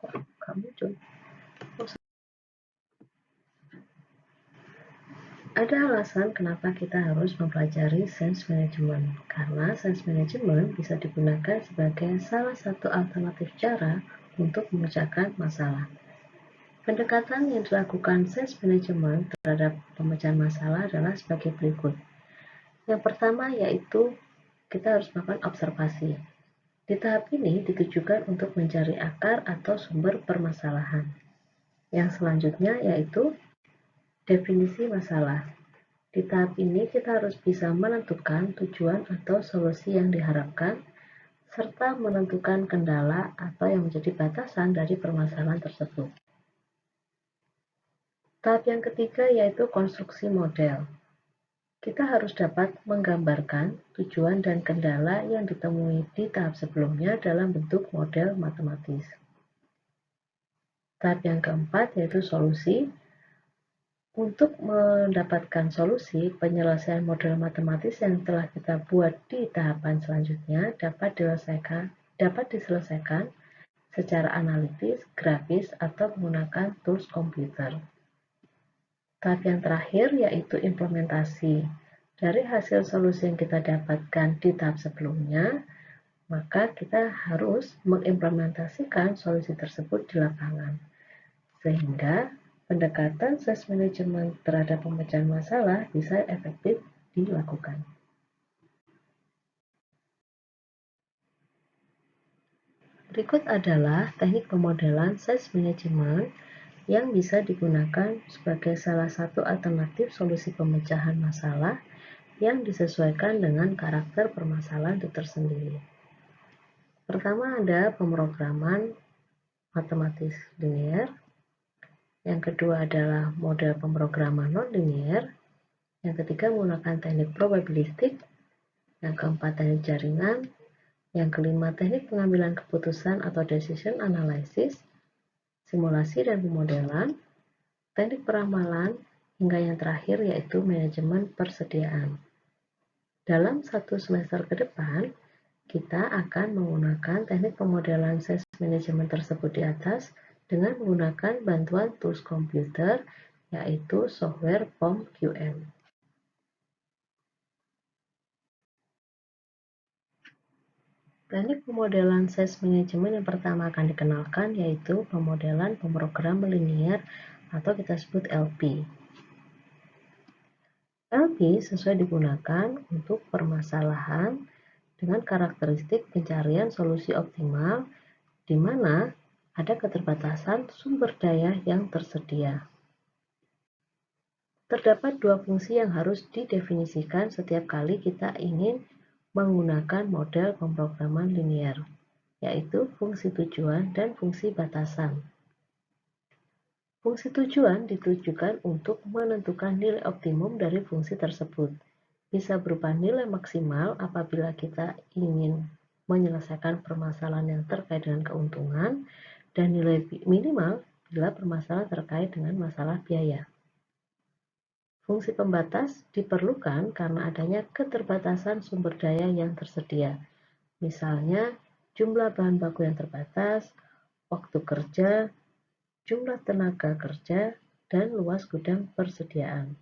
Nggak muncul. Ada alasan kenapa kita harus mempelajari Sense Management, karena Sense Management bisa digunakan sebagai salah satu alternatif cara untuk memecahkan masalah. Pendekatan yang dilakukan Sense Management terhadap pemecahan masalah adalah sebagai berikut. Yang pertama yaitu kita harus melakukan observasi. Di tahap ini ditujukan untuk mencari akar atau sumber permasalahan. Yang selanjutnya yaitu definisi masalah. Di tahap ini kita harus bisa menentukan tujuan atau solusi yang diharapkan, serta menentukan kendala atau yang menjadi batasan dari permasalahan tersebut. Tahap yang ketiga yaitu konstruksi model. Kita harus dapat menggambarkan tujuan dan kendala yang ditemui di tahap sebelumnya dalam bentuk model matematis. Tahap yang keempat yaitu solusi. Untuk mendapatkan solusi, penyelesaian model matematis yang telah kita buat di tahapan selanjutnya dapat diselesaikan secara analitis, grafis, atau menggunakan tools komputer. Tahap yang terakhir yaitu implementasi. Dari hasil solusi yang kita dapatkan di tahap sebelumnya, maka kita harus mengimplementasikan solusi tersebut di lapangan. Sehingga pendekatan Sense Management terhadap pemecahan masalah bisa efektif dilakukan. Berikut adalah teknik pemodelan Sense Management yang bisa digunakan sebagai salah satu alternatif solusi pemecahan masalah yang disesuaikan dengan karakter permasalahan itu tersendiri. Pertama ada pemrograman matematis linear. Yang kedua adalah model pemrograman non-linear. Yang ketiga menggunakan teknik probabilistik. Yang keempat teknik jaringan. Yang kelima teknik pengambilan keputusan atau decision analysis, simulasi dan pemodelan, teknik peramalan, hingga yang terakhir yaitu manajemen persediaan. Dalam satu semester ke depan, kita akan menggunakan teknik pemodelan Sense Management tersebut di atas dengan menggunakan bantuan tools komputer yaitu software POM-QM. Teknik pemodelan Sense Management yang pertama akan dikenalkan yaitu pemodelan pemrograman linear atau kita sebut LP. LP sesuai digunakan untuk permasalahan dengan karakteristik pencarian solusi optimal di mana ada keterbatasan sumber daya yang tersedia. Terdapat dua fungsi yang harus didefinisikan setiap kali kita ingin menggunakan model pemrograman linear, yaitu fungsi tujuan dan fungsi batasan. Fungsi tujuan ditujukan untuk menentukan nilai optimum dari fungsi tersebut. Bisa berupa nilai maksimal apabila kita ingin menyelesaikan permasalahan yang terkait dengan keuntungan, dan nilai minimal bila permasalahan terkait dengan masalah biaya. Fungsi pembatas diperlukan karena adanya keterbatasan sumber daya yang tersedia. Misalnya, jumlah bahan baku yang terbatas, waktu kerja, jumlah tenaga kerja, dan luas gudang persediaan.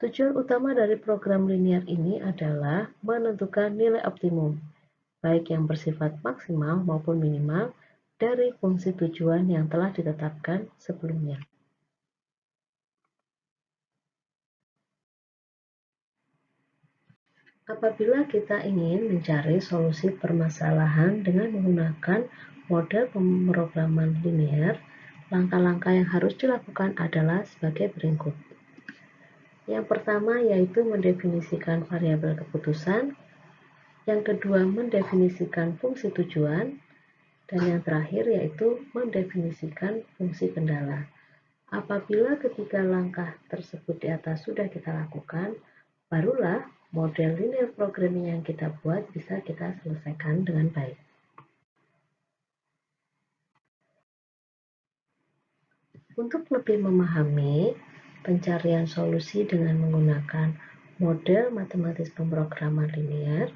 Tujuan utama dari program linear ini adalah menentukan nilai optimum, baik yang bersifat maksimal maupun minimal, dari fungsi tujuan yang telah ditetapkan sebelumnya. Apabila kita ingin mencari solusi permasalahan dengan menggunakan model pemrograman linear, langkah-langkah yang harus dilakukan adalah sebagai berikut. Yang pertama yaitu mendefinisikan variabel keputusan, yang kedua mendefinisikan fungsi tujuan, dan yang terakhir yaitu mendefinisikan fungsi kendala. Apabila ketiga langkah tersebut di atas sudah kita lakukan, barulah model linear programming yang kita buat bisa kita selesaikan dengan baik. Untuk lebih memahami pencarian solusi dengan menggunakan model matematis pemrograman linear,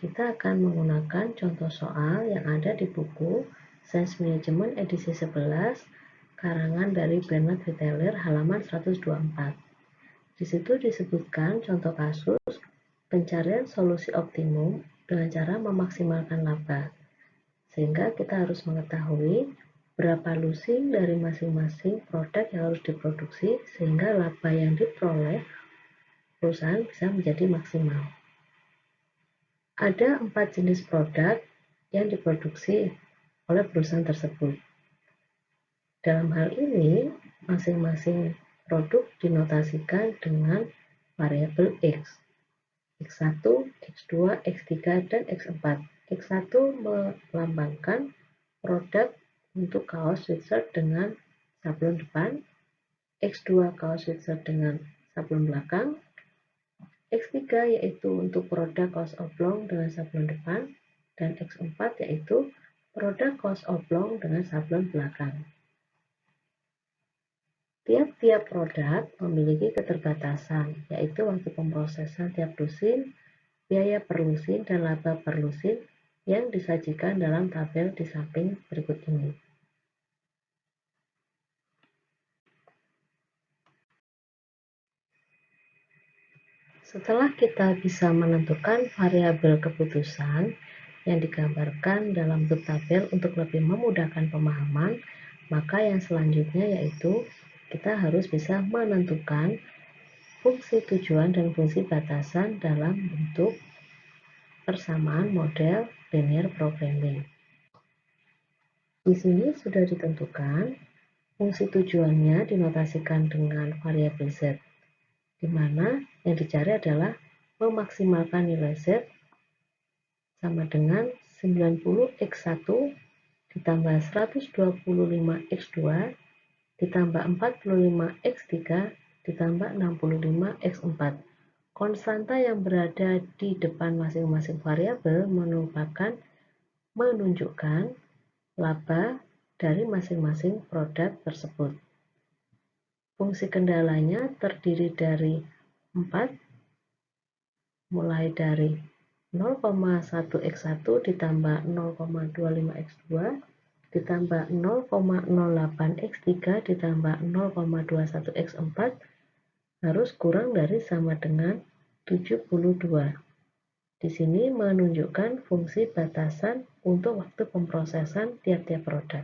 kita akan menggunakan contoh soal yang ada di buku Science Management edisi 11, karangan dari Bernard Retailer, halaman 124. Di situ disebutkan contoh kasus pencarian solusi optimum dengan cara memaksimalkan laba. Sehingga kita harus mengetahui berapa losing dari masing-masing produk yang harus diproduksi sehingga laba yang diperoleh perusahaan bisa menjadi maksimal. Ada 4 jenis produk yang diproduksi oleh perusahaan tersebut. Dalam hal ini, masing-masing produk dinotasikan dengan variabel X. X1, X2, X3, dan X4. X1 melambangkan produk untuk kaos sweatshirt dengan sablon depan, X2 kaos sweatshirt dengan sablon belakang, X3 yaitu untuk produk kaos oblong dengan sablon depan, dan X4 yaitu produk kaos oblong dengan sablon belakang. Tiap-tiap produk memiliki keterbatasan, yaitu waktu pemrosesan tiap lusin, biaya per lusin, dan laba per lusin yang disajikan dalam tabel di samping berikut ini. Setelah kita bisa menentukan variabel keputusan yang digambarkan dalam bentuk tabel untuk lebih memudahkan pemahaman, maka yang selanjutnya yaitu kita harus bisa menentukan fungsi tujuan dan fungsi batasan dalam bentuk persamaan model linear programming. Di sini sudah ditentukan fungsi tujuannya dinotasikan dengan variabel Z, di mana yang dicari adalah memaksimalkan nilai Z sama dengan 90x1 ditambah 125x2 ditambah 45x3 ditambah 65x4. Konstanta yang berada di depan masing-masing variabel menunjukkan laba dari masing-masing produk tersebut. Fungsi kendalanya terdiri dari 4, mulai dari 0,1x1 ditambah 0,25x2 ditambah 0,08x3 ditambah 0,21x4 harus kurang dari sama dengan 72. Di sini menunjukkan fungsi batasan untuk waktu pemrosesan tiap-tiap produk.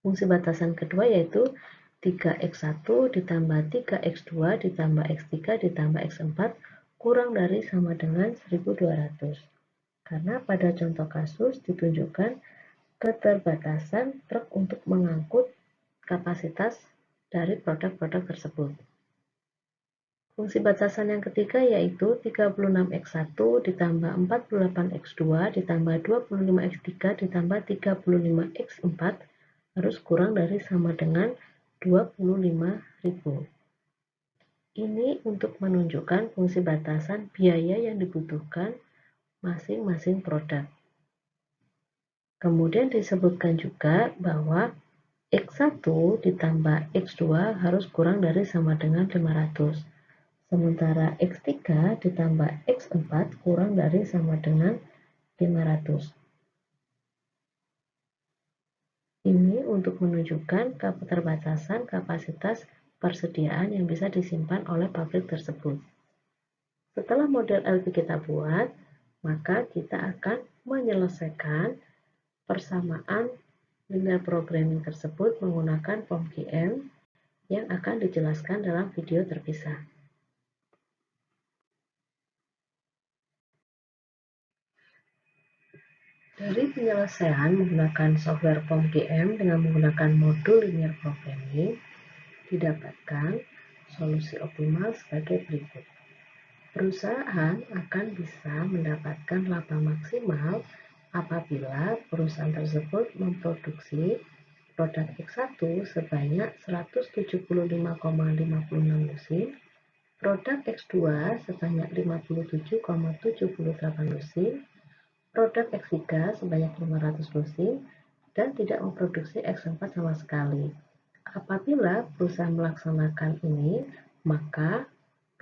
Fungsi batasan kedua yaitu 3x1 ditambah 3x2 ditambah x3 ditambah x4 kurang dari sama dengan 1200. Karena pada contoh kasus ditunjukkan keterbatasan truk untuk mengangkut kapasitas dari produk-produk tersebut. Fungsi batasan yang ketiga yaitu 36x1 ditambah 48x2 ditambah 25x3 ditambah 35x4 harus kurang dari sama dengan 25.000. Ini untuk menunjukkan fungsi batasan biaya yang dibutuhkan masing-masing produk. Kemudian disebutkan juga bahwa X1 ditambah X2 harus kurang dari sama dengan 500. Sementara X3 ditambah X4 kurang dari sama dengan 500. Ini untuk menunjukkan keterbatasan kapasitas persediaan yang bisa disimpan oleh pabrik tersebut. Setelah model LP kita buat, maka kita akan menyelesaikan persamaan linear programming tersebut menggunakan POM-GM yang akan dijelaskan dalam video terpisah. Dari penyelesaian menggunakan software POM-GM dengan menggunakan modul linear programming, didapatkan solusi optimal sebagai berikut. Perusahaan akan bisa mendapatkan laba maksimal apabila perusahaan tersebut memproduksi produk X1 sebanyak 175,56 lusin, produk X2 sebanyak 57,78 lusin, produk X3 sebanyak 500 lusin, dan tidak memproduksi X4 sama sekali. Apabila perusahaan melaksanakan ini, maka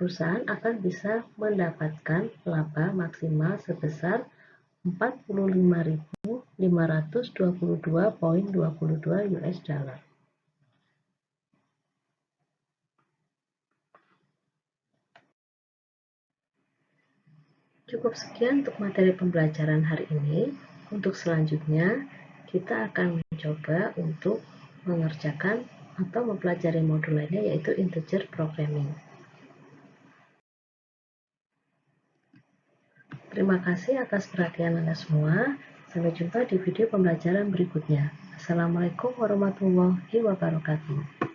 perusahaan akan bisa mendapatkan laba maksimal sebesar 45.000 $522,22 US dollar. Cukup sekian untuk materi pembelajaran hari ini. Untuk selanjutnya, kita akan mencoba untuk mengerjakan atau mempelajari modul lainnya, yaitu integer programming. Terima kasih atas perhatian Anda semua. Sampai jumpa di video pembelajaran berikutnya. Assalamualaikum warahmatullahi wabarakatuh.